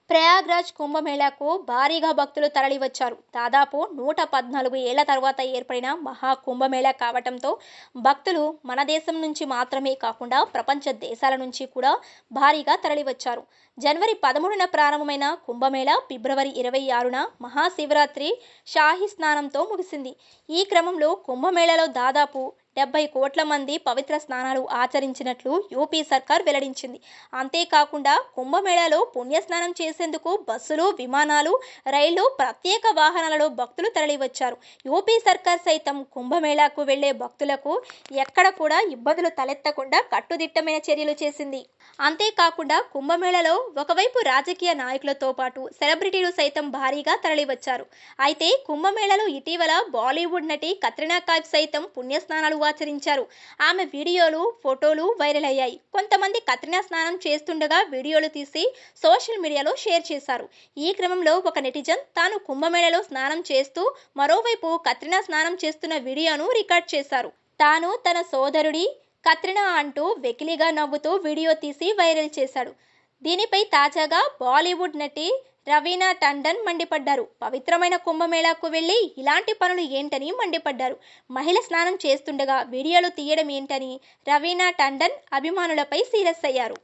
ప్రయాగ్రాజ్ కుంభమేళాకు భారీగా భక్తులు తరలివచ్చారు. దాదాపు 114 ఏళ్ల తర్వాత ఏర్పడిన మహా కుంభమేళా కావటంతో భక్తులు మన దేశం నుంచి మాత్రమే కాకుండా ప్రపంచ దేశాల నుంచి కూడా భారీగా తరలివచ్చారు. జనవరి 13న ప్రారంభమైన కుంభమేళా ఫిబ్రవరి 26న మహాశివరాత్రి షాహీ స్నానంతో ముగిసింది. ఈ క్రమంలో కుంభమేళాలో దాదాపు 70 కోట్ల మంది పవిత్ర స్నానాలు ఆచరించినట్లు యూపీ సర్కార్ వెల్లడించింది. అంతేకాకుండా కుంభమేళాలో పుణ్యస్నానం చేసేందుకు బస్సులు, విమానాలు, రైళ్లు, ప్రత్యేక వాహనాలలో భక్తులు తరలివచ్చారు. యూపీ సర్కార్ సైతం కుంభమేళాకు వెళ్లే భక్తులకు ఎక్కడ కూడా ఇబ్బందులు తలెత్తకుండా కట్టుదిట్టమైన చర్యలు చేసింది. అంతేకాకుండా కుంభమేళాలో ఒకవైపు రాజకీయ నాయకులతో పాటు సెలబ్రిటీలు సైతం భారీగా తరలివచ్చారు. అయితే కుంభమేళాలో ఇటీవల బాలీవుడ్ నటి కత్రినా కైఫ్ సైతం పుణ్యస్నానాలు ఆచరించారు. ఆమె వీడియోలు, ఫోటోలు వైరల్ అయ్యాయి. కొంతమంది కత్రినా స్నానం చేస్తుండగా వీడియోలు తీసి సోషల్ మీడియాలో షేర్ చేశారు. ఈ క్రమంలో ఒక నెటిజన్ తాను కుంభమేళాలో స్నానం చేస్తూ మరోవైపు కత్రినా స్నానం చేస్తున్న వీడియోను రికార్డ్ చేశారు. తాను తన సోదరుడి కత్రినా అంటూ వెకిలిగా నవ్వుతూ వీడియో తీసి వైరల్ చేశాడు. దీనిపై తాజాగా బాలీవుడ్ నటి రవీనా టండన్ మండిపడ్డారు. పవిత్రమైన కుంభమేళాకు వెళ్లి ఇలాంటి పనులు ఏంటని మండిపడ్డారు. మహిళ స్నానం చేస్తుండగా వీడియోలు తీయడం ఏంటని రవీనా టండన్ అభిమానులపై సీరియస్ అయ్యారు.